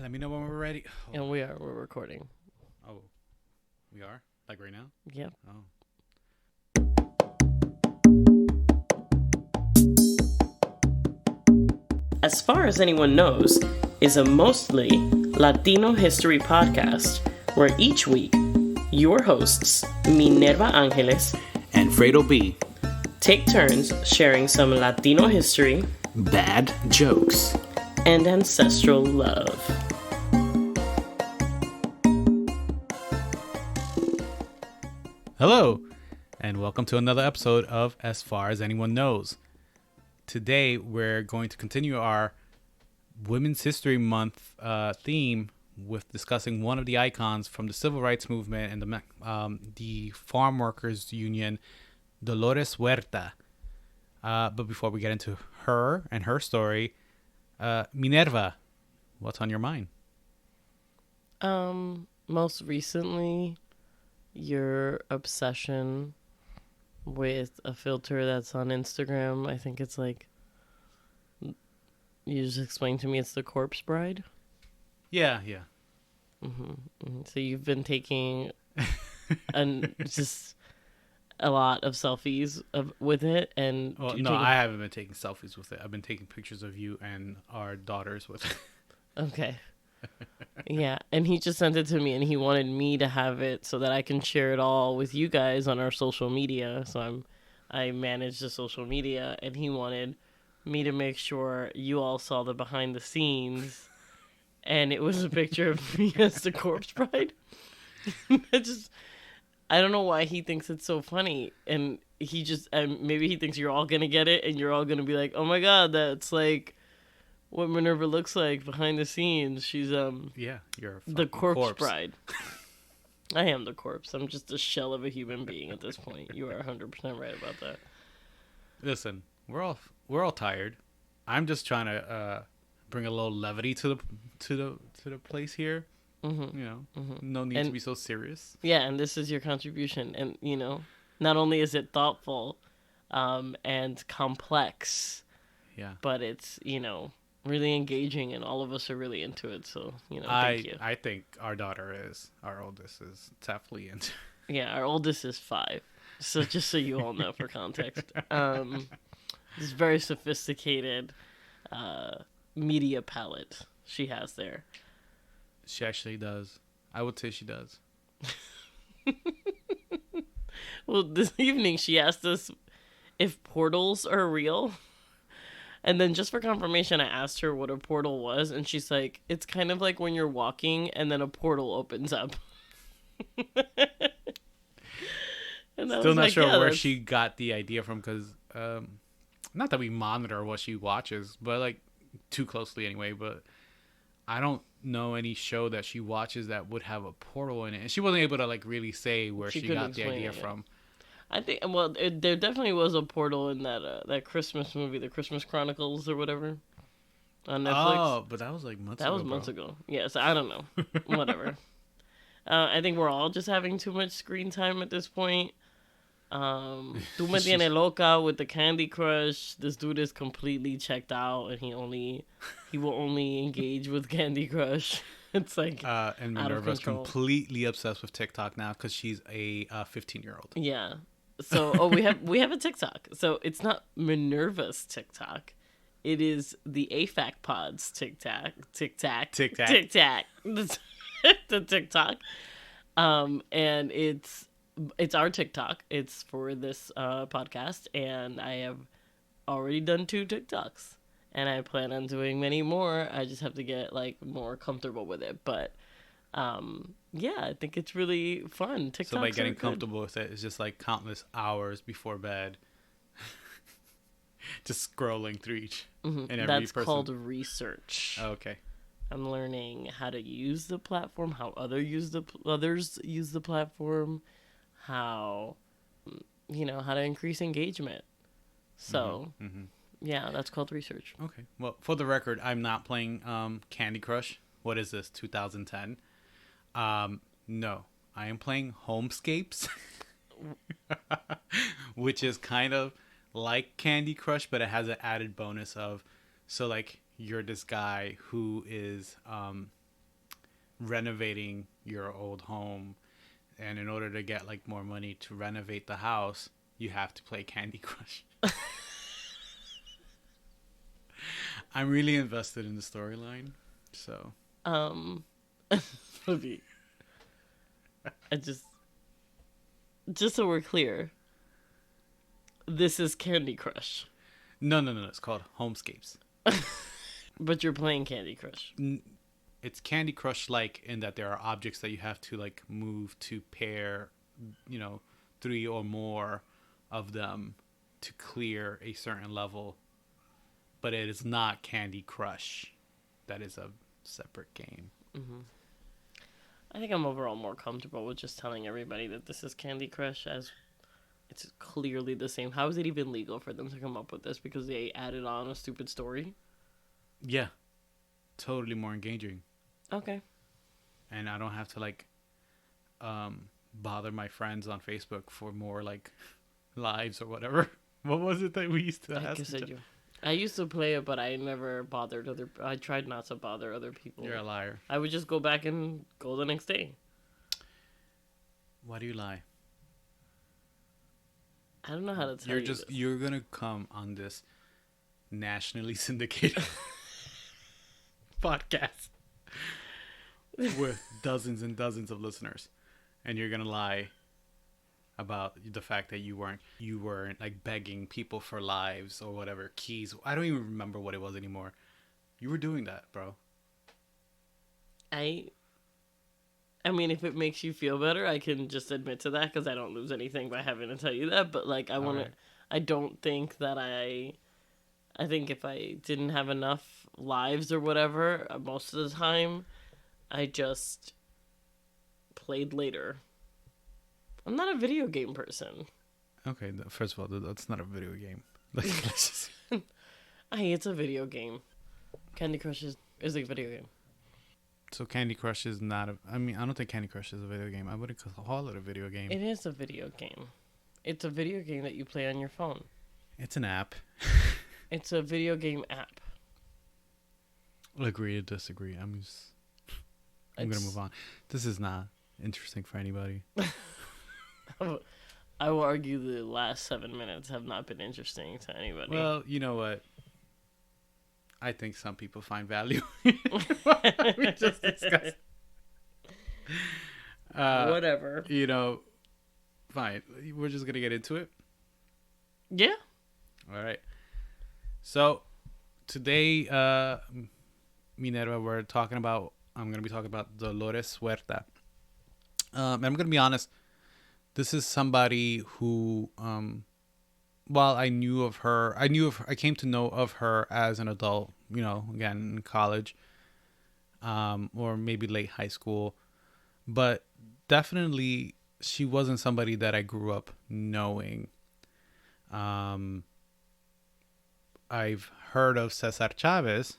Let me know when we're ready. And we're recording. Oh, we are? Like right now? Yep. Oh. As Far as Anyone Knows is a mostly Latino history podcast where each week your hosts, Minerva Angeles And Fredo B. take turns sharing some Latino history, Bad jokes. and ancestral love. Hello, and welcome to another episode of As Far as Anyone Knows. Today, we're going to continue our Women's History Month theme with discussing one of the icons from the Civil Rights Movement and the Farm Workers Union, Dolores Huerta. But before we get into her and her story, Minerva, what's on your mind? Most recently, your obsession with a filter that's on Instagram. I think it's like, you just explained to me it's the Corpse Bride. Yeah. So you've been taking just a lot of selfies with it, and Well, no, I haven't been taking selfies with it. I've been taking pictures of you and our daughters with it. Okay. Yeah, and he just sent it to me, and he wanted me to have it so that I can share it all with you guys on our social media. So I manage the social media, and he wanted me to make sure you all saw the behind the scenes, and it was a picture of me as the Corpse Bride. I don't know why he thinks it's so funny, and he just maybe he thinks you're all gonna get it, and you're all gonna be like, "Oh my god, that's like what Minerva looks like behind the scenes." She's Yeah, you're the corpse bride. I am the corpse. I'm just a shell of a human being at this point. You are 100% right about that. Listen, we're all tired. I'm just trying to bring a little levity to the place here. Mm-hmm. You know, no need to be so serious. Yeah, and this is your contribution, and not only is it thoughtful, and complex, Yeah, but it's really engaging, and all of us are really into it. So thank you. I think our oldest is definitely into. Yeah, our oldest is 5. So just so you all know, for context, this very sophisticated media palette she has there. She actually does. I would say she does. Well, this evening she asked us if portals are real. And then just for confirmation, I asked her what a portal was. And she's like, it's kind of like when you're walking and then a portal opens up. And Still not sure where she got the idea from, because not that we monitor what she watches, but like too closely anyway. But I don't know any show that she watches that would have a portal in it, and she wasn't able to like really say where she got the idea from. I think there definitely was a portal in that Christmas movie, the Christmas Chronicles or whatever, on Netflix. Oh, but that was like months ago. That was months ago. Yes, I don't know. Whatever. I think we're all just having too much screen time at this point. Tu me tienes loca with the Candy Crush. This dude is completely checked out, and he will only engage with Candy Crush. It's like and Minerva's completely obsessed with TikTok now because she's a 15-year-old. Yeah. So we have a TikTok. So it's not Minerva's TikTok. It is the AFAC Pod's TikTok. The TikTok. And it's our TikTok. It's for this podcast, and I have already done 2 TikToks, and I plan on doing many more. I just have to get like more comfortable with it, but yeah, I think it's really fun. TikToks so by getting comfortable with it, it's just like countless hours before bed, just scrolling through each and every That's person. called research. Oh, okay. I'm learning how to use the platform, how others use the platform, how how to increase engagement. So yeah, that's called research. Okay. Well, for the record, I'm not playing Candy Crush. What is this, 2010? No, I am playing Homescapes, which is kind of like Candy Crush, but it has an added bonus of, so like you're this guy who is renovating your old home, and in order to get like more money to renovate the house, you have to play Candy Crush. I'm really invested in the storyline, so Maybe. I just so we're clear, this is Candy Crush. no, it's called Homescapes. But you're playing Candy Crush. It's Candy Crush like in that there are objects that you have to like move to pair, 3 or more of them to clear a certain level. But it is not Candy Crush. That is a separate game. Mm-hmm. I think I'm overall more comfortable with just telling everybody that this is Candy Crush, as it's clearly the same. How is it even legal for them to come up with this? Because they added on a stupid story? Yeah. Totally more engaging. Okay. And I don't have to like bother my friends on Facebook for more like lives or whatever. What was it that we used to ask? I used to play it, but I never bothered I tried not to bother other people. You're a liar. I would just go back and go the next day. Why do you lie? I don't know how to tell you. You're gonna come on this nationally syndicated podcast with dozens and dozens of listeners, and you're gonna lie about the fact that you weren't like begging people for lives or whatever, keys. I don't even remember what it was anymore. You were doing that, bro. I mean, if it makes you feel better, I can just admit to that, because I don't lose anything by having to tell you that. But like, I don't think that I think if I didn't have enough lives or whatever, most of the time, I just played later. I'm not a video game person. Okay, first of all, that's not a video game. Hey, it's a video game. Candy Crush is a video game. So Candy Crush is not I don't think Candy Crush is a video game. I wouldn't call it a video game. It is a video game. It's a video game that you play on your phone. It's an app. It's a video game app. Agree to disagree. I'm going to move on. This is not interesting for anybody. I will argue the last 7 minutes have not been interesting to anybody. Well, you know what? I think some people find value in what we just discussed. Whatever. Fine. We're just going to get into it. Yeah. All right. So today, Minerva, I'm going to be talking about Dolores Huerta. And I'm going to be honest. This is somebody who, while I came to know of her as an adult, again, in college, or maybe late high school, but definitely she wasn't somebody that I grew up knowing. I've heard of Cesar Chavez,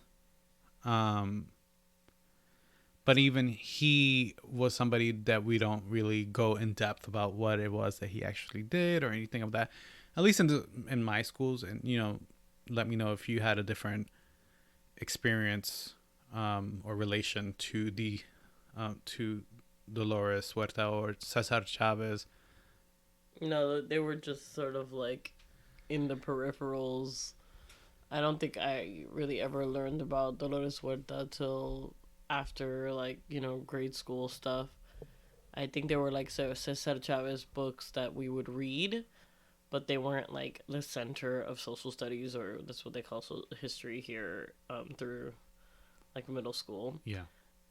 but even he was somebody that we don't really go in depth about what it was that he actually did or anything of that. At least in my schools, and let me know if you had a different experience or relation to to Dolores Huerta or Cesar Chavez. No, they were just sort of like in the peripherals. I don't think I really ever learned about Dolores Huerta till after, like, grade school stuff. I think there were like Cesar Chavez books that we would read, but they weren't like the center of social studies, or that's what they call history here, through like middle school. Yeah.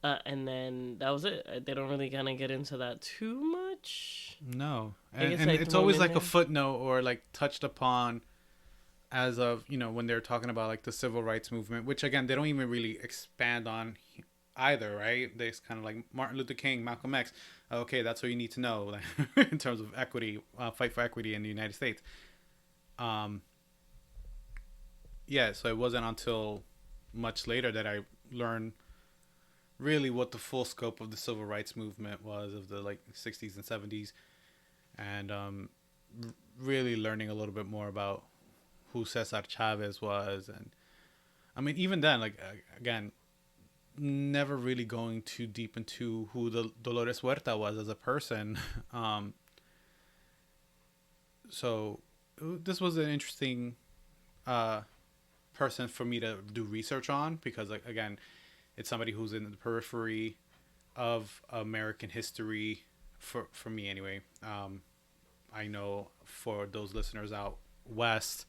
And then that was it. They don't really kind of get into that too much. No. And it's always like a footnote or like touched upon as of, when they're talking about like the civil rights movement, which again, they don't even really expand on either, right? They kind of like Martin Luther King, Malcolm X. Okay, that's what you need to know in terms of equity, fight for equity in the United States. Yeah, so it wasn't until much later that I learned really what the full scope of the civil rights movement was of the like 60s and 70s, and really learning a little bit more about who Cesar Chavez was. And I mean, even then, like again, never really going too deep into who the Dolores Huerta was as a person. Um, so this was an interesting uh, person for me to do research on because, like, again, it's somebody who's in the periphery of American history for me anyway. I know for those listeners out west,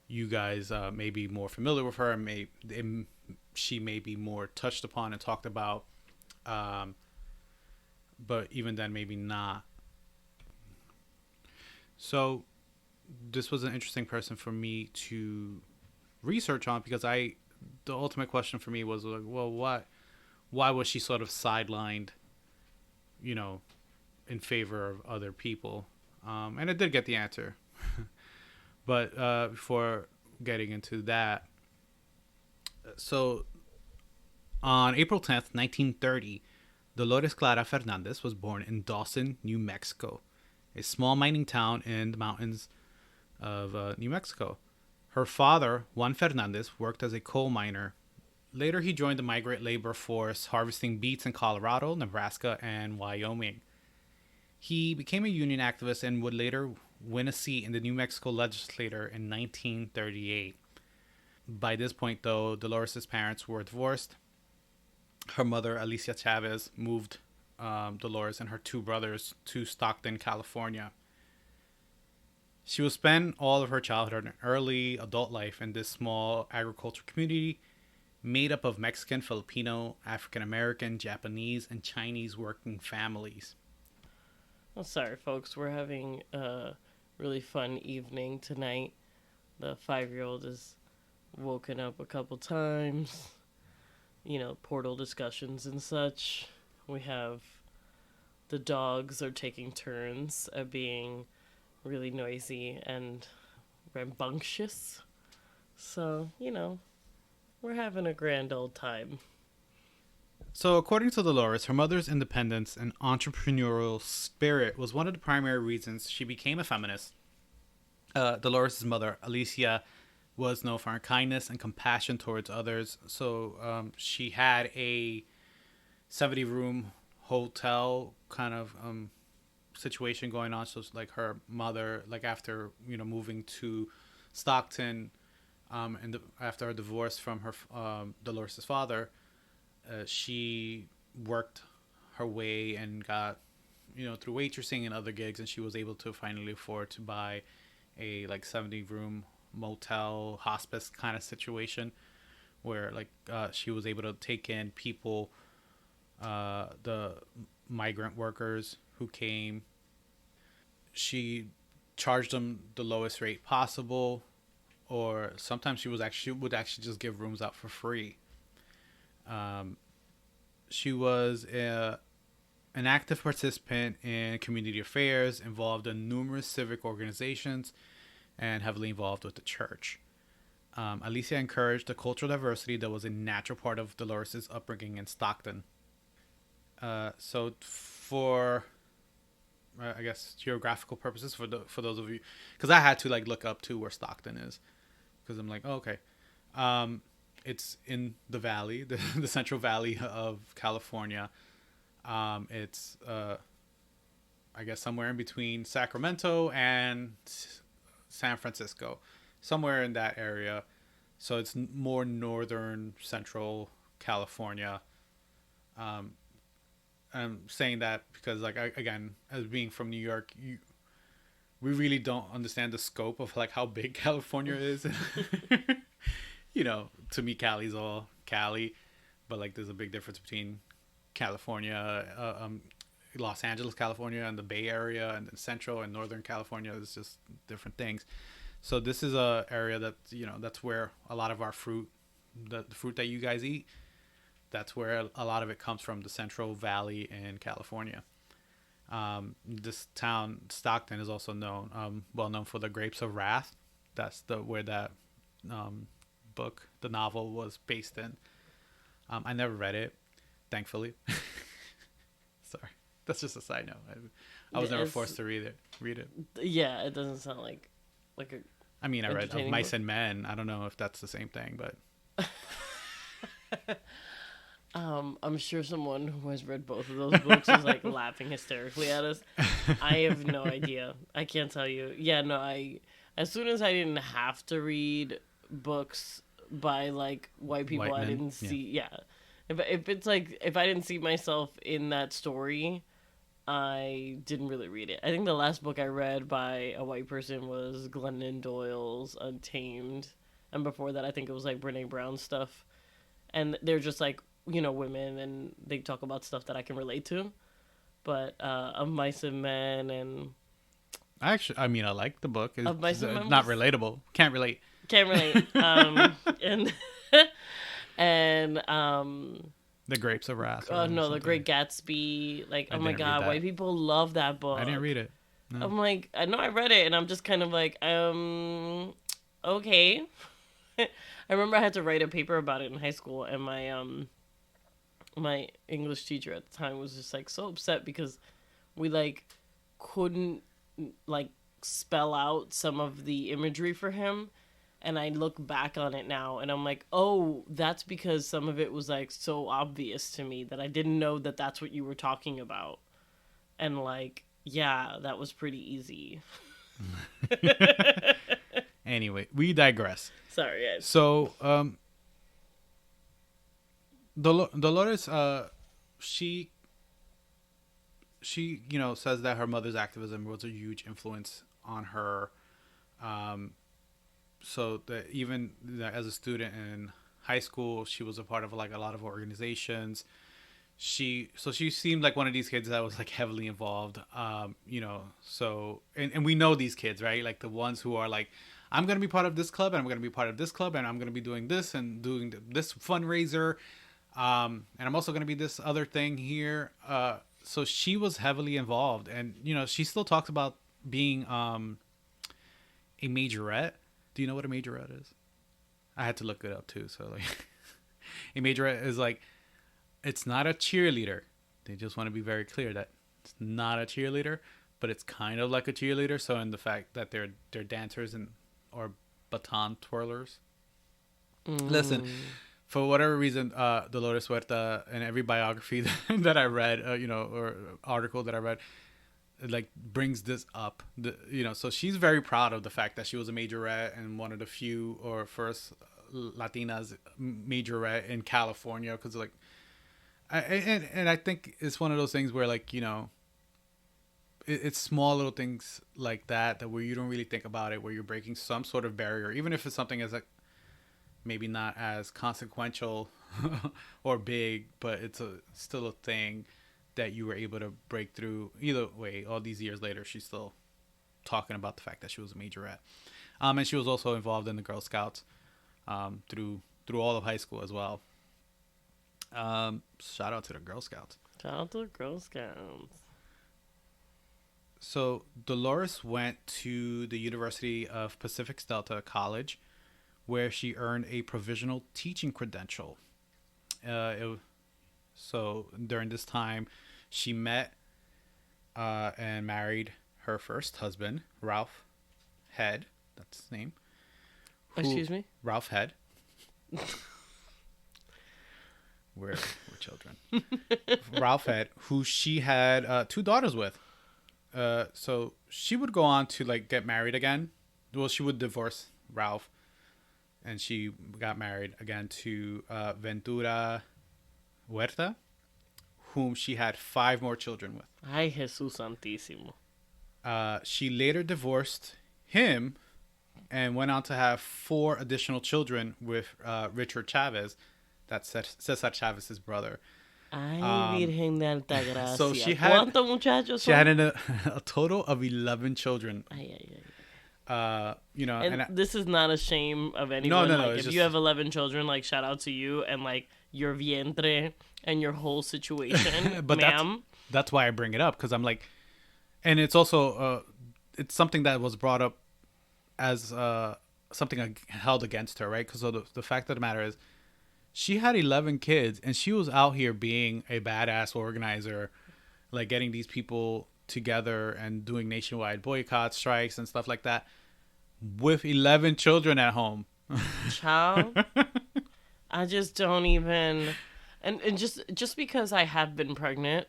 you guys may be more familiar with her, and she may be more touched upon and talked about, um, but even then, maybe not. So this was an interesting person for me to research on because the ultimate question for me was like, well, why was she sort of sidelined, you know, in favor of other people? And I did get the answer. But before getting into that, so on April 10th, 1930, Dolores Clara Fernandez was born in Dawson, New Mexico, a small mining town in the mountains of New Mexico. Her father, Juan Fernandez, worked as a coal miner. Later, he joined the migrant labor force harvesting beets in Colorado, Nebraska, and Wyoming. He became a union activist and would later win a seat in the New Mexico legislature in 1938. By this point, though, Dolores' parents were divorced. Her mother, Alicia Chavez, moved Dolores and her two brothers to Stockton, California. She will spend all of her childhood and early adult life in this small agricultural community made up of Mexican, Filipino, African American, Japanese, and Chinese working families. Oh, sorry, folks. We're having a really fun evening tonight. The 5-year-old is woken up a couple times. You know, portal discussions and such. We have the dogs are taking turns at being really noisy and rambunctious. So, you know, we're having a grand old time. So, according to Dolores, her mother's independence and entrepreneurial spirit was one of the primary reasons she became a feminist. Dolores' mother, Alicia, was known for her kindness and compassion towards others. So, she had a 70-room hotel kind of situation going on. So, it's like her mother, like after moving to Stockton, after her divorce from her Dolores' father, she worked her way and got, through waitressing and other gigs, and she was able to finally afford to buy a like 70-room motel hospice kind of situation where like she was able to take in people, the migrant workers who came. She charged them the lowest rate possible, or sometimes she would actually just give rooms out for free. She was an active participant in community affairs, involved in numerous civic organizations, and heavily involved with the church. Alicia encouraged the cultural diversity that was a natural part of Dolores' upbringing in Stockton. So for I guess geographical purposes, for those of you, because I had to like look up to where Stockton is, because I'm like, oh, okay, it's in the valley, the Central Valley of California. It's I guess somewhere in between Sacramento and San Francisco, somewhere in that area. So it's more northern central California. I'm saying that because, like, again, as being from New York, we really don't understand the scope of like how big California is. To me, Cali's all Cali, but like there's a big difference between California, Los Angeles, California, and the Bay Area, and then Central and Northern California. It's just different things. So this is a area that that's where a lot of our fruit, the fruit that you guys eat, that's where a lot of it comes from, the Central Valley in California. This town, Stockton, is also well known for the Grapes of Wrath. That's where that book, the novel, was based in. I never read it, thankfully. Sorry, that's just a side note. I was never forced to read it. Yeah, it doesn't sound like a. I mean, I read Of Mice and Men. I don't know if that's the same thing, but I'm sure someone who has read both of those books is like laughing hysterically at us. I have no idea. I can't tell you. Yeah, no, as soon as I didn't have to read books by like white people, White I men, didn't see. Yeah. If it's like, if I didn't see myself in that story, I didn't really read it. I think the last book I read by a white person was Glennon Doyle's Untamed. And before that, I think it was like Brene Brown stuff. And they're just like, women, and they talk about stuff that I can relate to. But Of Mice and Men and Actually, I mean, I like the book. It's Of Mice and Men not was- relatable. Can't relate. can't relate. And and The Grapes of Wrath. oh no, The Great Gatsby. Like, I oh my didn't read god, that. white people love that book. I didn't read it. No. I'm like, I know I read it, and I'm just kind of like, okay. I remember I had to write a paper about it in high school, and my English teacher at the time was just like so upset because we like couldn't like spell out some of the imagery for him. And I look back on it now and I'm like, oh, that's because some of it was like so obvious to me that I didn't know that that's what you were talking about. And like, yeah, that was pretty easy. Anyway, we digress. Sorry, guys. So, Dolores, she says that her mother's activism was a huge influence on her. So that even as a student in high school, she was a part of like a lot of organizations. She seemed like one of these kids that was like heavily involved. So and we know these kids, right? Like the ones who are like, I'm going to be part of this club and I'm going to be part of this club and I'm going to be doing this and doing this fundraiser. And I'm also going to be this other thing here. So she was heavily involved, and she still talks about being a majorette. Do you know what a majorette is? I had to look it up too. So like, a majorette is like, it's not a cheerleader. They just want to be very clear that it's not a cheerleader, but it's kind of like a cheerleader. So in the fact that they're dancers or baton twirlers. Listen, for whatever reason, Dolores Huerta, in every biography that I read, or article that I read, like brings this up. So she's very proud of the fact that she was a majorette and one of the few or first Latinas majorette in California. Because like, I think it's one of those things where like it's small little things like that where you don't really think about it, where you're breaking some sort of barrier, even if it's something as like maybe not as consequential or big, but it's still a thing that you were able to break through. Either way, all these years later, she's still talking about the fact that she was a majorette. And she was also involved in the Girl Scouts through all of high school as well. Shout out to the Girl Scouts. Shout out to the Girl Scouts. So Dolores went to the University of Pacific Delta College, where she earned a provisional teaching credential. So during this time, she met and married her first husband, Ralph Head. That's his name. Excuse me? Ralph Head. We're children. Ralph Head, who she had 2 daughters with. So she would go on to like get married again. Well, she would divorce Ralph, and she got married again to Ventura Huerta, whom she had 5 more children with. Ay, Jesús Santísimo. She later divorced him and went on to have 4 additional children with Richard Chavez. That's Cesar Chavez's brother. Ay, Virgen de Alta Gracia. So she had, ¿Cuántos muchachos she son? had a total of 11 children. Ay, ay, ay. And This is not a shame of anyone. No, Like, it's if you have 11 children, like, shout out to you and like your vientre and your whole situation, but ma'am. that's why I bring it up, because I'm like, and it's also it's something that was brought up as something held against her, right? Because the fact of the matter is, she had 11 kids and she was out here being a badass organizer, like getting these people together and doing nationwide boycott strikes and stuff like that with 11 children at home. Child, I just don't even, and just because I have been pregnant,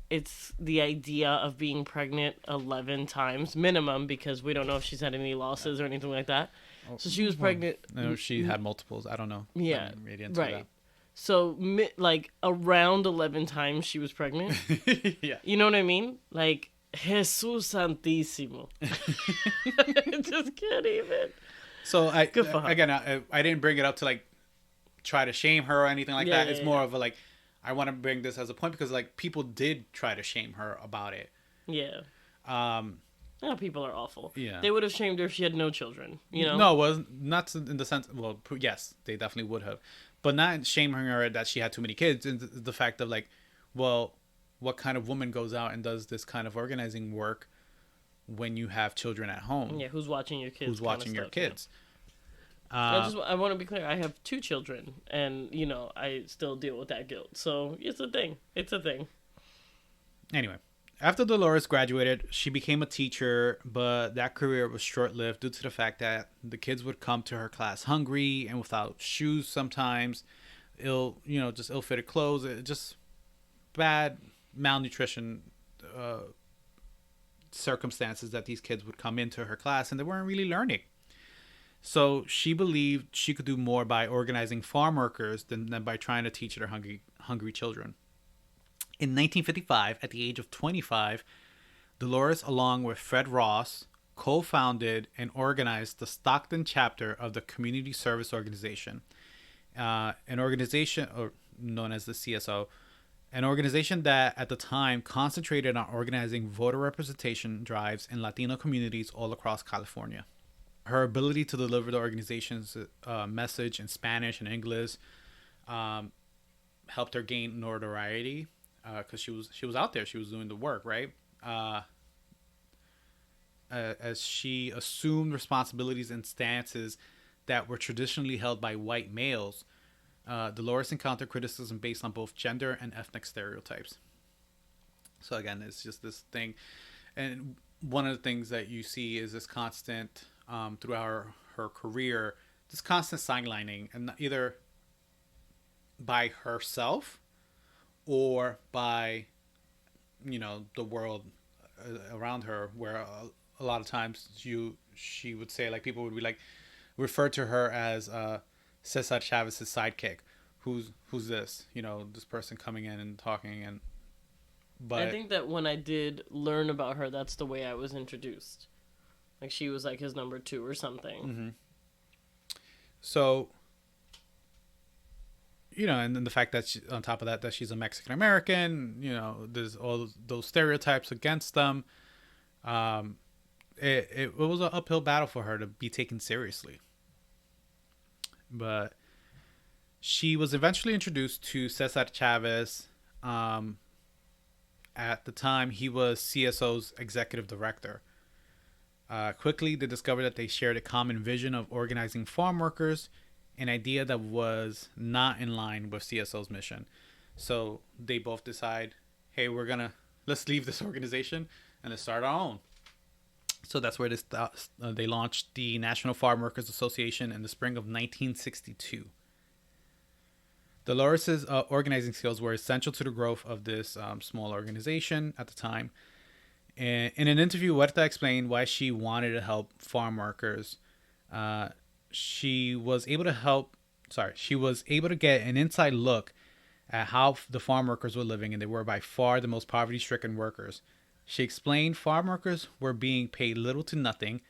it's the idea of being pregnant 11 times minimum, because we don't know if she's had any losses or anything like that. So she was pregnant. No, she had multiples. I don't know. Yeah, I didn't read into right. So like around 11 times she was pregnant. that. Yeah. You know what I mean? Like Jesus Santísimo. I just can't even. So Good for her. again, I didn't bring it up to like try to shame her or anything like that. It's more of a like, I want to bring this as a point because like people did try to shame her about it. Yeah. Yeah, people are awful. Yeah. They would have shamed her if she had no children, you know? No, it was not in the sense. Well, yes, they definitely would have, but not shaming her that she had too many kids. And the fact of like, well, what kind of woman goes out and does this kind of organizing work when you have children at home? Yeah, who's watching your kids? Who's watching your kids? Yeah. I want to be clear. I have 2 children, and you know I still deal with that guilt. So it's a thing. It's a thing. Anyway, after Dolores graduated, she became a teacher, but that career was short-lived due to the fact that the kids would come to her class hungry and without shoes sometimes, just ill-fitted clothes, just bad malnutrition circumstances that these kids would come into her class and they weren't really learning. So she believed she could do more by organizing farm workers than by trying to teach their hungry children. In 1955, at the age of 25, Dolores, along with Fred Ross, co-founded and organized the Stockton chapter of the Community Service Organization, an organization known as the CSO, an organization that at the time concentrated on organizing voter representation drives in Latino communities all across California. Her ability to deliver the organization's message in Spanish and English helped her gain notoriety because she was out there. She was doing the work, right? As she assumed responsibilities and stances that were traditionally held by white males, Dolores encountered criticism based on both gender and ethnic stereotypes. So again, it's just this thing. And one of the things that you see is this constant, throughout her career, this constant sidelining, and either by herself or by, the world around her, where a lot of times she would say, like, people would be like, refer to her as Cesar Chavez's sidekick. Who's this? This person coming in and talking. But I think that when I did learn about her, that's the way I was introduced. Like, she was like his number 2 or something. Mm-hmm. So, and then the fact that on top of that she's a Mexican American, there's all those stereotypes against them. It was an uphill battle for her to be taken seriously. But she was eventually introduced to Cesar Chavez. At the time, he was CSO's executive director. Quickly, they discovered that they shared a common vision of organizing farm workers, an idea that was not in line with CSO's mission. So they both decide, hey, let's leave this organization and let's start our own. So that's where they launched the National Farm Workers Association in the spring of 1962. Dolores' organizing skills were essential to the growth of this small organization at the time. And in an interview, Huerta explained why she wanted to help farm workers. She was able to get an inside look at how the farm workers were living, and they were by far the most poverty-stricken workers. She explained farm workers were being paid little to nothing.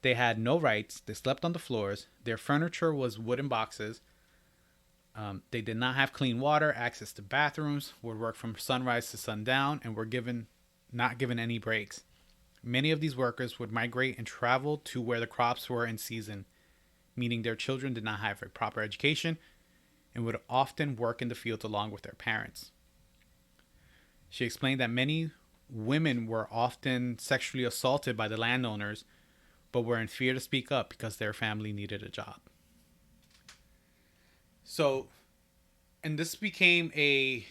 They had no rights. They slept on the floors. Their furniture was wooden boxes. They did not have clean water, access to bathrooms, would work from sunrise to sundown, and were not given any breaks. Many of these workers would migrate and travel to where the crops were in season, meaning their children did not have a proper education and would often work in the fields along with their parents. She explained that many women were often sexually assaulted by the landowners, but were in fear to speak up because their family needed a job. So, and this became the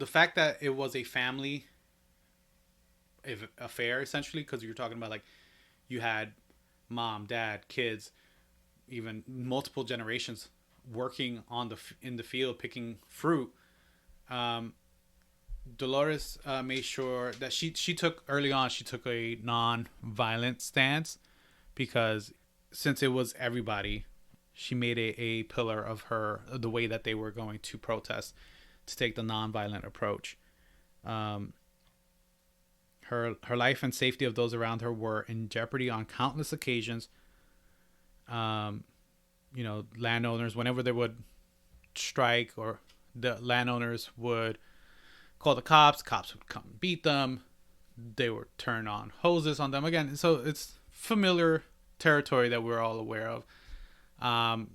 fact that it was a family affair, essentially, because you're talking about, like, you had mom, dad, kids, even multiple generations working in the field picking fruit, Dolores made sure that she took early on. She took a non-violent stance because since it was everybody, she made a pillar of the way that they were going to protest to take the non-violent approach. Her life and safety of those around her were in jeopardy on countless occasions. Landowners, whenever they would strike, or the landowners would call the cops would come and beat them. They would turn on hoses on them again. So it's familiar territory that we're all aware of.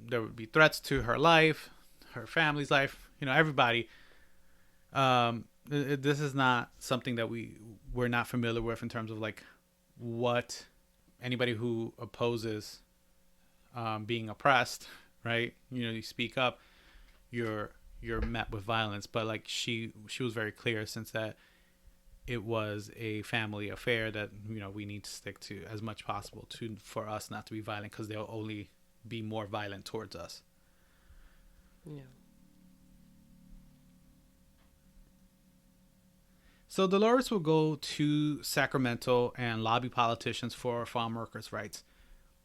There would be threats to her life, her family's life, everybody. This is not something that we're not familiar with in terms of like what anybody who opposes being oppressed, right? You speak up, you're met with violence. But like she was very clear, since that it was a family affair, that we need to stick to as much possible for us not to be violent, because they'll only be more violent towards us. Yeah. So Dolores will go to Sacramento and lobby politicians for farm workers' rights.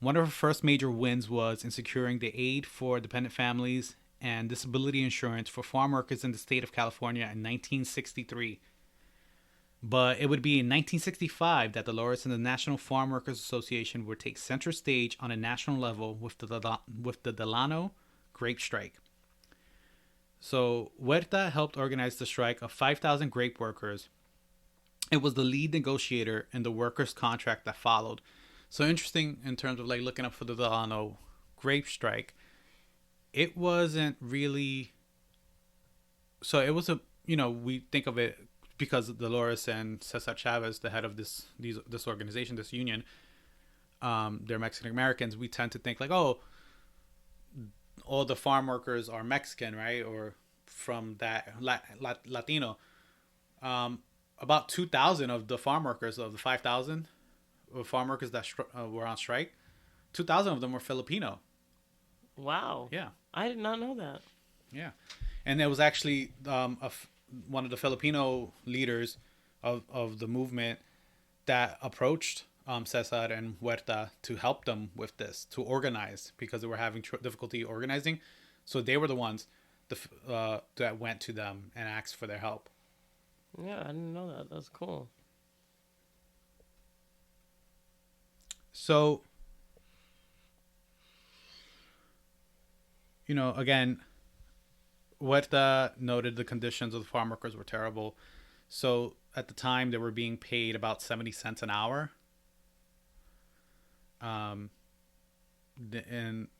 One of her first major wins was in securing the aid for dependent families and disability insurance for farm workers in the state of California in 1963. But it would be in 1965 that Dolores and the National Farm Workers Association would take center stage on a national level with the Delano grape strike. So Huerta helped organize the strike of 5,000 grape workers. It was the lead negotiator in the workers' contract that followed. So interesting in terms of like looking up for the Delano grape strike. It wasn't really. So it was we think of it because Dolores and Cesar Chavez, the head of this organization, this union, they're Mexican Americans. We tend to think like, oh, all the farm workers are Mexican, right? Or from that Latino. About 2,000 of the farm workers, of the 5,000 farm workers that were on strike, 2,000 of them were Filipino. Wow. Yeah. I did not know that. Yeah. And there was actually one of the Filipino leaders of the movement that approached Cesar and Huerta to help them with this, to organize, because they were having difficulty organizing. So they were the ones that went to them and asked for their help. Yeah, I didn't know that. That's cool. So, again, Huerta noted the conditions of the farm workers were terrible. So at the time, they were being paid about 70 cents an hour. And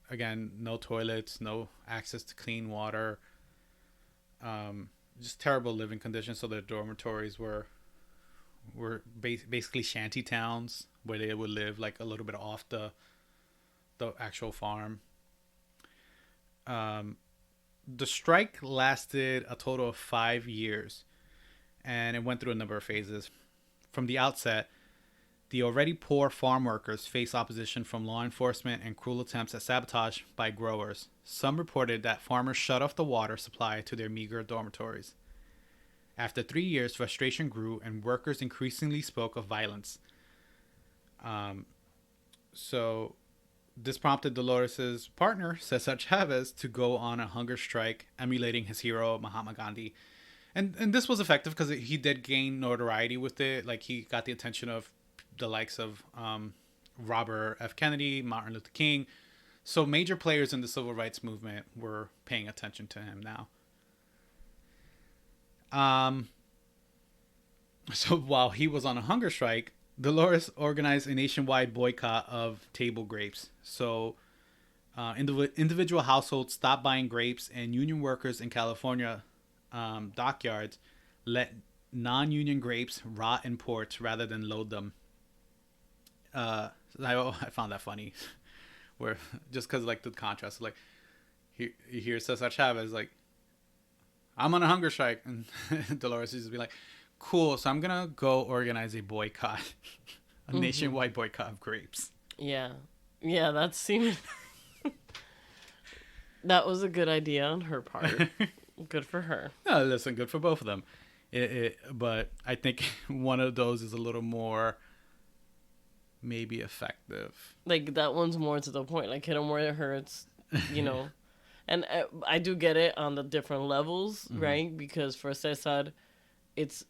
again, no toilets, no access to clean water. Just terrible living conditions. So their dormitories were basically shanty towns where they would live like a little bit off the actual farm. The strike lasted a total of 5 years, and it went through a number of phases. From the outset, the already poor farm workers faced opposition from law enforcement and cruel attempts at sabotage by growers. Some reported that farmers shut off the water supply to their meager dormitories. After 3 years, frustration grew, and workers increasingly spoke of violence. So this prompted Dolores' partner, Cesar Chavez, to go on a hunger strike, emulating his hero, Mahatma Gandhi. And this was effective because he did gain notoriety with it. Like, he got the attention of the likes of Robert F. Kennedy, Martin Luther King. So major players in the civil rights movement were paying attention to him now. So while he was on a hunger strike, Dolores organized a nationwide boycott of table grapes. So individual households stopped buying grapes, and union workers in California dockyards let non-union grapes rot in ports rather than load them. I found that funny, where just because like the contrast, like you hear Cesar Chavez like, I'm on a hunger strike, and Dolores used to be like, cool, so I'm gonna go organize a boycott, a nationwide boycott of grapes. Yeah, that seemed That was a good idea on her part. Good for her. No, listen, good for both of them. But I think one of those is a little more maybe effective. Like, that one's more to the point. Like, hit him where it hurts, And I do get it on the different levels, right? Because for Cesar, it's,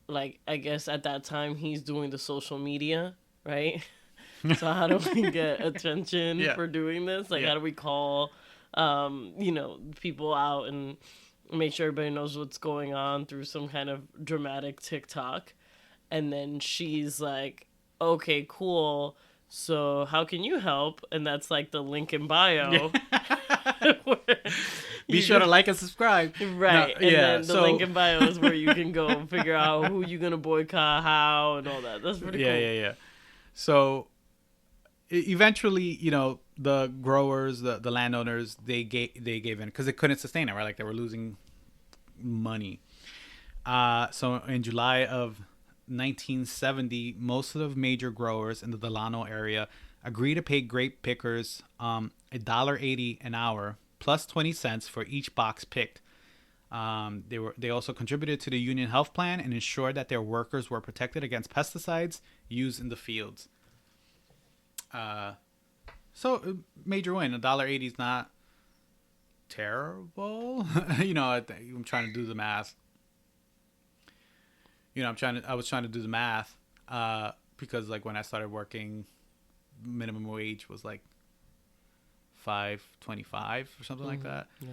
like, I guess at that time he's doing the social media, right? So how do we get attention for doing this? Like, how do we call, people out and make sure everybody knows what's going on through some kind of dramatic TikTok? And then she's like, okay, cool. So how can you help? And that's like the link in bio. Be sure to like and subscribe. Right. No, and then the link in bio is where you can go and figure out who you're going to boycott, how, and all that. That's pretty cool. Yeah. So eventually, the growers, the landowners, they gave in because they couldn't sustain it, right? Like they were losing money. So in July of 1970, most of the major growers in the Delano area agreed to pay grape pickers $1.80 an hour plus 20 cents for each box picked. They also contributed to the union health plan and ensured that their workers were protected against pesticides used in the fields. So major win. $1.80 is not terrible. I'm trying to do the math. I was trying to do the math because like when I started working, minimum wage was like $5.25 or something like that. Yeah.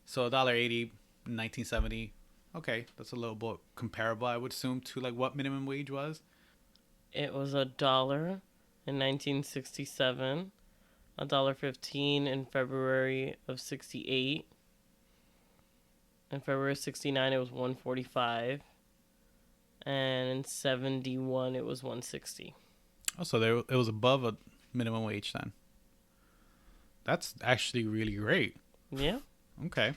So $1.80 in 1970. Okay, that's a little bit comparable, I would assume, to like what minimum wage was. It was $1 in 1967, $1.15 in February of 68. In February of 69, it was $1.45. And in 71, it was $1.60. Oh, so it was above a minimum wage then. That's actually really great. Yeah. Okay.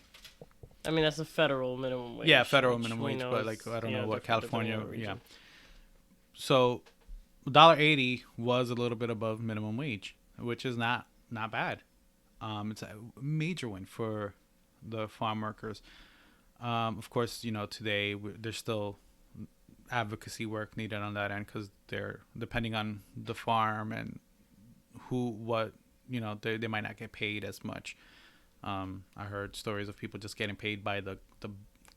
I mean, that's a federal minimum wage. Yeah, federal minimum wage, but like I don't know what California. Yeah. So, $1.80 was a little bit above minimum wage, which is not bad. It's a major win for the farm workers. Of course, today there's still advocacy work needed on that end because they're depending on the farm and they might not get paid as much. I heard stories of people just getting paid by the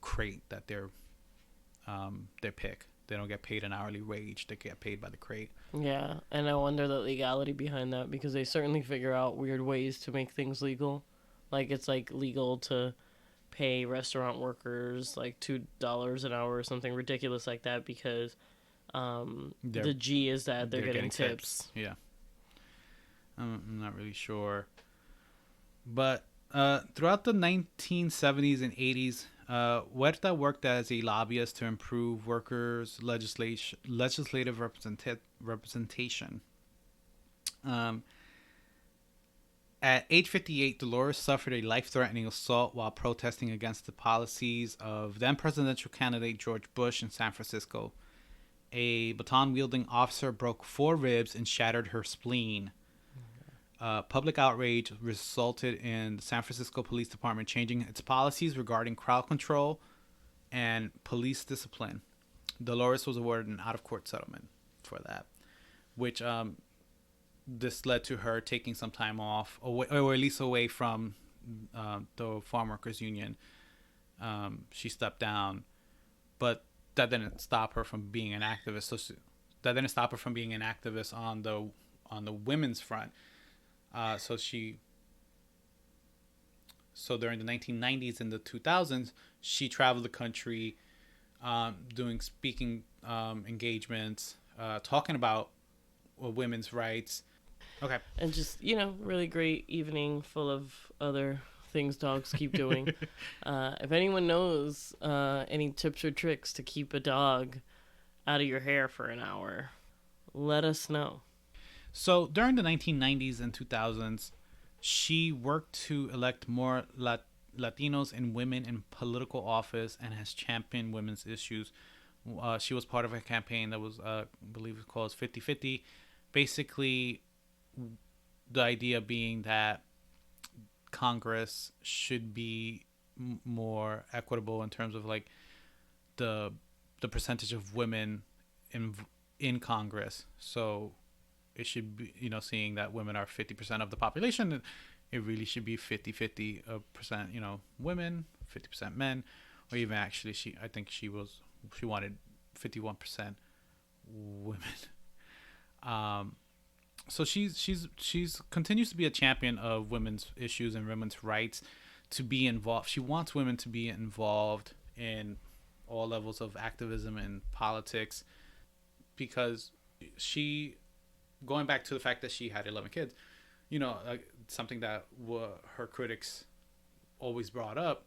crate that they pick. They don't get paid an hourly wage. They get paid by the crate. Yeah, and I wonder the legality behind that because they certainly figure out weird ways to make things legal. Like it's like legal to pay restaurant workers like $2 an hour or something ridiculous like that because the G is that they're getting tips. Yeah. I'm not really sure. But throughout the 1970s and 80s, Huerta worked as a lobbyist to improve workers' legislative representation. At age 58, Dolores suffered a life-threatening assault while protesting against the policies of then-presidential candidate George Bush in San Francisco. A baton-wielding officer broke 4 ribs and shattered her spleen. Public outrage resulted in the San Francisco Police Department changing its policies regarding crowd control and police discipline. Dolores was awarded an out-of-court settlement for that, which this led to her taking some time off, or at least away from the Farm Workers Union. She stepped down, but that didn't stop her from being an activist. That didn't stop her from being an activist on the women's front. So during the 1990s and the 2000s, she traveled the country, doing speaking engagements, talking about women's rights. Okay. And just, really great evening full of other things dogs keep doing. If anyone knows any tips or tricks to keep a dog out of your hair for an hour, let us know. So during the 1990s and 2000s, she worked to elect more Latinos and women in political office and has championed women's issues. She was part of a campaign that was, I believe it was called 50-50. Basically, the idea being that Congress should be more equitable in terms of like the percentage of women in Congress. So it should be, seeing that women are 50% of the population, it really should be 50-50 percent, women, 50% men, or even actually I think she wanted 51% women. So she's continues to be a champion of women's issues and women's rights to be involved. She wants women to be involved in all levels of activism and politics, because she, going back to the fact that she had 11 kids, something that her critics always brought up.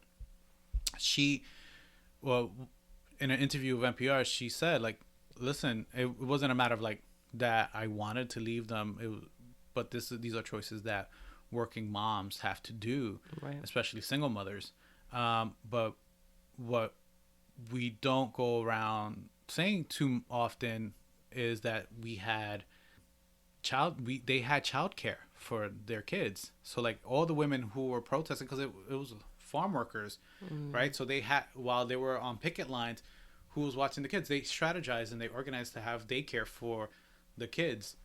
In an interview with NPR, she said, like, listen, it wasn't a matter of like that I wanted to leave them, but these are choices that working moms have to do, right, especially single mothers. But what we don't go around saying too often is that they had childcare for their kids. So like all the women who were protesting, because it was farm workers, right? So they had, while they were on picket lines, who was watching the kids? They strategized and they organized to have daycare for the kids.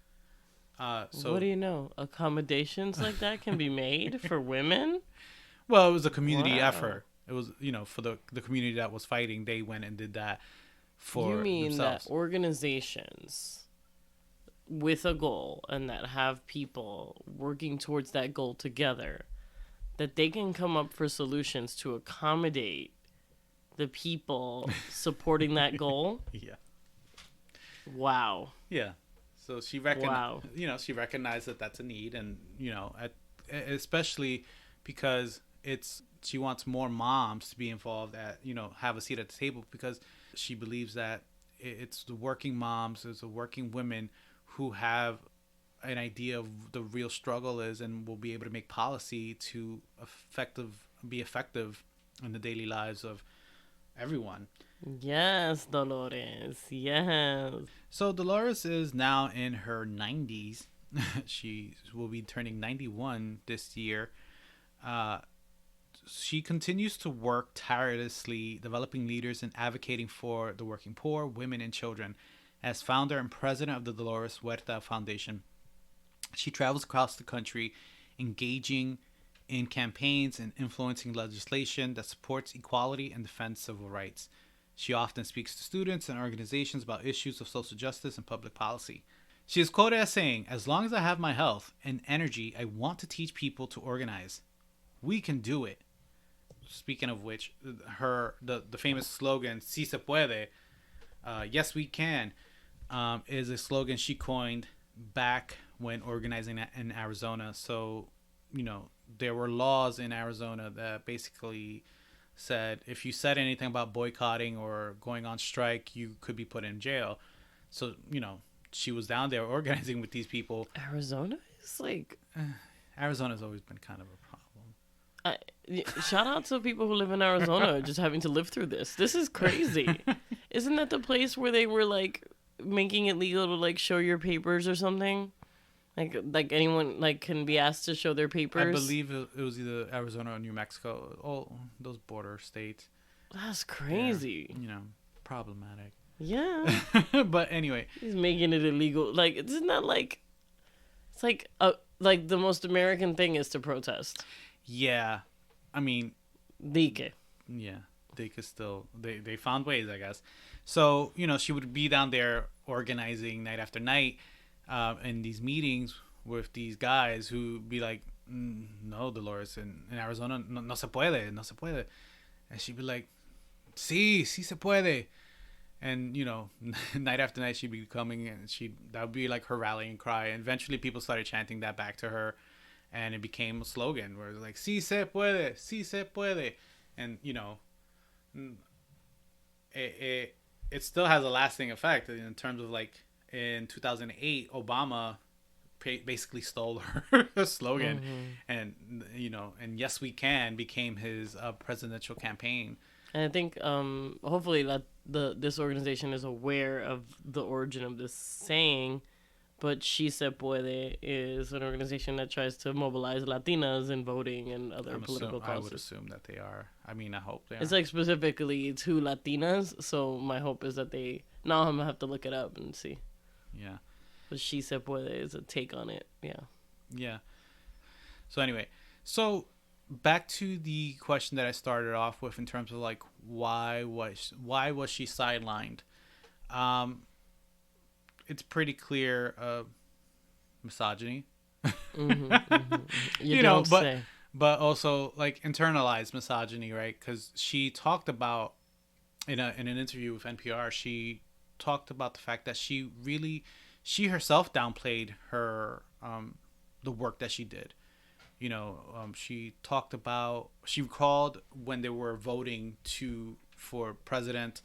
So what do you know? Accommodations like that can be made for women? Well, it was a community effort. It was, for the community that was fighting, they went and did that for themselves. You mean that organizations with a goal and that have people working towards that goal together, that they can come up for solutions to accommodate the people supporting that goal? Yeah. Wow. Yeah. So she she recognized that that's a need, and especially because she wants more moms to be involved have a seat at the table, because she believes that it's the working moms, it's the working women who have an idea of the real struggle is, and will be able to make policy to be effective in the daily lives of everyone. Yes, Dolores. Yes. So Dolores is now in her 90s. She will be turning 91 this year. She continues to work tirelessly, developing leaders and advocating for the working poor, women, and children. As founder and president of the Dolores Huerta Foundation, she travels across the country, engaging in campaigns and influencing legislation that supports equality and defends civil rights. She often speaks to students and organizations about issues of social justice and public policy. She is quoted as saying, "As long as I have my health and energy, I want to teach people to organize. We can do it." Speaking of which, the famous slogan, "Si se puede," yes we can, is a slogan she coined back when organizing in Arizona. So, there were laws in Arizona that basically said if you said anything about boycotting or going on strike, you could be put in jail. So, she was down there organizing with these people. Arizona is like... Arizona's always been kind of a problem. Shout out to people who live in Arizona just having to live through this. This is crazy. Isn't that the place where they were like making it legal to like show your papers or something? Like anyone like can be asked to show their papers? I believe it was either Arizona or New Mexico. All those border states. That's crazy. Yeah, problematic. Yeah. But anyway, he's making it illegal. Like, isn't that like? It's like the most American thing is to protest. Yeah, I mean, Dike. Yeah, Dike still they found ways, I guess. So she would be down there organizing night after night, in these meetings with these guys who be like, "No, Dolores, in Arizona, no se puede, no se puede," and she'd be like, "Sí se puede." And night after night she'd be coming, and that would be like her rallying cry. And eventually people started chanting that back to her, and it became a slogan where it was like, "Sí se puede, sí se puede," and it still has a lasting effect in terms of like in 2008 Obama basically stole her slogan, and and "Yes we can" became his presidential campaign. And I think hopefully that this organization is aware of the origin of this saying, But She Se Puede is an organization that tries to mobilize Latinas in voting and other political causes. I would assume that they are. I mean, I hope they are. It's like specifically to Latinas, so my hope is that they... Now I'm going to have to look it up and see. Yeah. But She Se Puede is a take on it. Yeah. Yeah. So anyway, back to the question that I started off with in terms of like why was she sidelined? It's pretty clear misogyny. You know, but also like internalized misogyny, right? Because she talked about in an interview with NPR, she talked about the fact that she herself downplayed her the work that she did. She talked about, she recalled when they were voting for president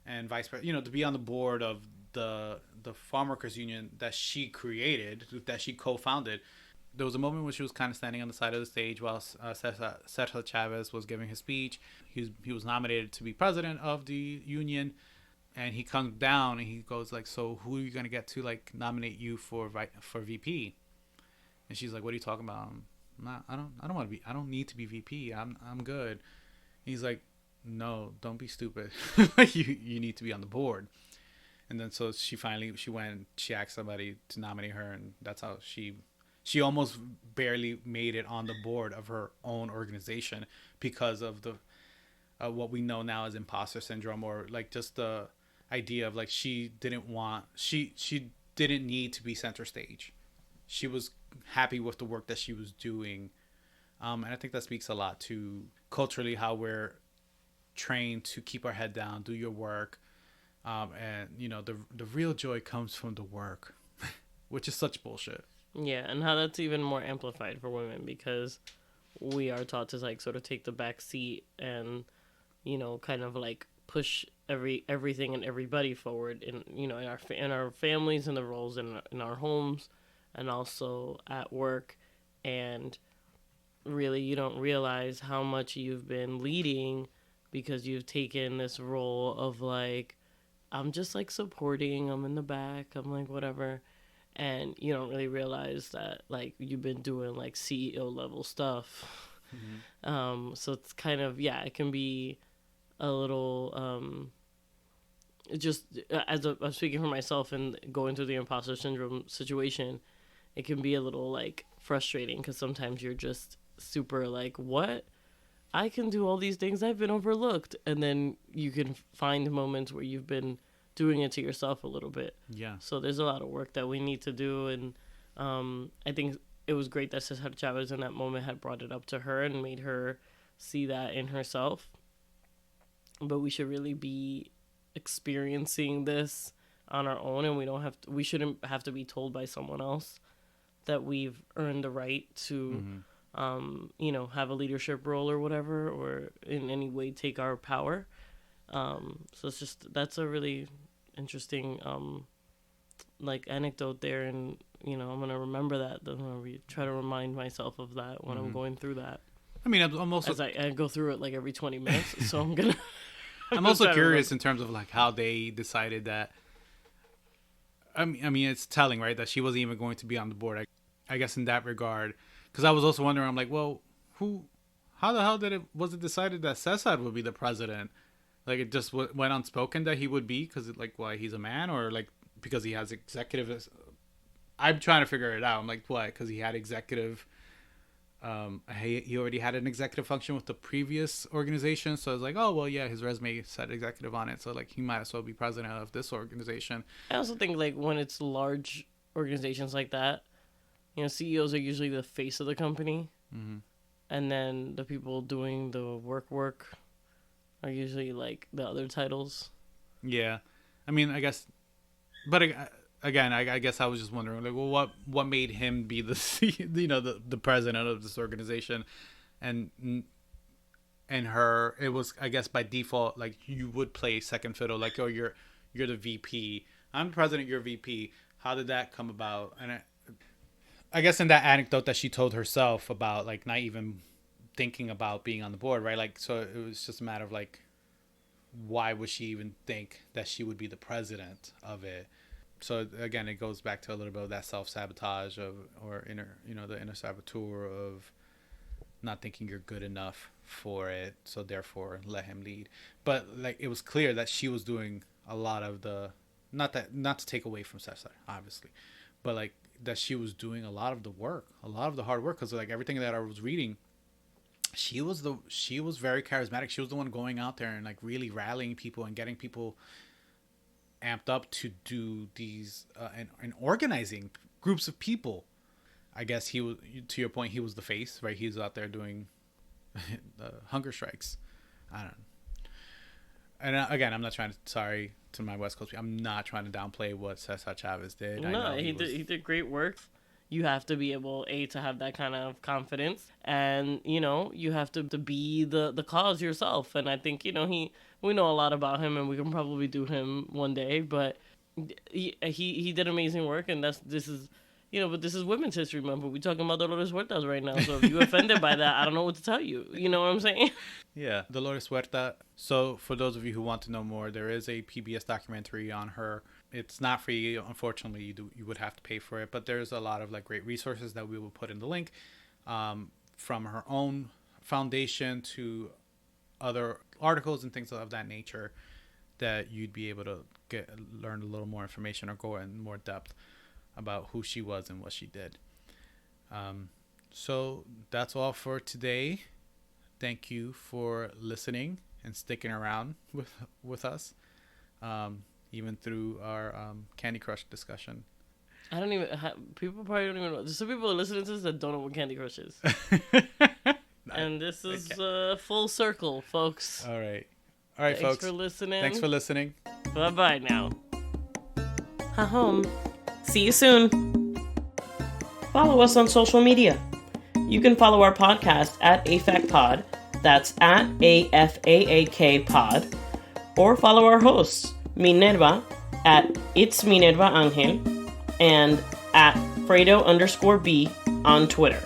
and vice president, to be on the board of the Farmworkers Union that she created, that she co-founded. There was a moment where she was kind of standing on the side of the stage while Cesar Chavez was giving his speech. He was nominated to be president of the union, and he comes down and he goes like, "So who are you gonna get to like nominate you for VP?" And she's like, "What are you talking about? I don't want to be. I don't need to be VP. I'm good." And he's like, "No, don't be stupid. you need to be on the board." And then so she went. She asked somebody to nominate her, and that's how she almost barely made it on the board of her own organization because of the what we know now as imposter syndrome, or like just the idea of like she didn't need to be center stage. She was happy with the work that she was doing, and I think that speaks a lot to culturally how we're trained to keep our head down, do your work, and the real joy comes from the work, which is such bullshit. Yeah, and how that's even more amplified for women because we are taught to like sort of take the back seat and kind of like push everything and everybody forward in our families and the roles in our homes and also at work. And really you don't realize how much you've been leading because you've taken this role of like, I'm just like supporting, I'm in the back, I'm like whatever. And you don't really realize that like you've been doing like CEO level stuff. Mm-hmm. So it's kind of, it can be a little just as I'm speaking for myself and going through the imposter syndrome situation, it can be a little like frustrating because sometimes you're just super like, what? I can do all these things, I've been overlooked. And then you can find moments where you've been doing it to yourself a little bit. Yeah. So there's a lot of work that we need to do. And I think it was great that Cesar Chavez in that moment had brought it up to her and made her see that in herself. But we should really be experiencing this on our own, and we shouldn't have to be told by someone else that we've earned the right to have a leadership role or whatever, or in any way take our power. So that's a really interesting like anecdote there, and I'm gonna remember that. I'm gonna try to remind myself of that when I'm going through that. I mean, I'm also as I go through it like every 20 minutes, so I'm gonna. I'm also curious in terms of like how they decided that. I mean, it's telling, right, that she wasn't even going to be on the board. I guess in that regard, because I was also wondering, I'm like, well, how the hell was it decided that Cesar would be the president? Like, it just went unspoken that he would be because, like, why, he's a man, or like because he has executive. I'm trying to figure it out. I'm like, what? Because he had executive. He already had an executive function with the previous organization, so I was like, oh well, yeah, his resume said executive on it, so like he might as well be president of this organization. I also think like when it's large organizations like that, CEOs are usually the face of the company, and then the people doing the work are usually like the other titles. Yeah, I mean, I guess, but again, I guess I was just wondering, like, well, what made him be the the president of this organization, and her, it was, I guess, by default, like you would play second fiddle, like, oh, you're the VP, I'm the president, you're VP. How did that come about? And I guess in that anecdote that she told herself about like not even thinking about being on the board, right? Like, so it was just a matter of like, why would she even think that she would be the president of it? So again, it goes back to a little bit of that self-sabotage the inner saboteur of not thinking you're good enough for it, so therefore let him lead. But like, it was clear that she was doing a lot of the, not to take away from Cesar, obviously, but like that she was doing a lot of the work, a lot of the hard work, because like everything that I was reading, she was very charismatic. She was the one going out there and like really rallying people and getting people amped up to do these and organizing groups of people. I guess he was, to your point, he was the face, right? He was out there doing the hunger strikes. I don't know. And again, I'm not trying to, sorry to my West Coast people, I'm not trying to downplay what Cesar Chavez did. No, he did great work. You have to be able, to have that kind of confidence, and you have to be the cause yourself. And I think we know a lot about him, and we can probably do him one day. But he did amazing work, and this is Women's History Month. We're talking about Dolores Huerta right now. So if you're offended by that, I don't know what to tell you. You know what I'm saying? Yeah, Dolores Huerta. So for those of you who want to know more, there is a PBS documentary on her. It's not free, unfortunately. You would have to pay for it, but there's a lot of like great resources that we will put in the link, from her own foundation to other articles and things of that nature, that you'd be able to learn a little more information or go in more depth about who she was and what she did. So that's all for today. Thank you for listening and sticking around with us, even through our Candy Crush discussion. I don't even people probably don't even know. There's some people listening to this that don't know what Candy Crush is. And this is full circle, folks. All right, Thanks folks. Thanks for listening. Bye-bye now. Ha-home. See you soon. Follow us on social media. You can follow our podcast at AFACPod. That's at AFAAK Pod. Or follow our hosts, Minerva at It's Minerva Angel and at Fredo_B on Twitter.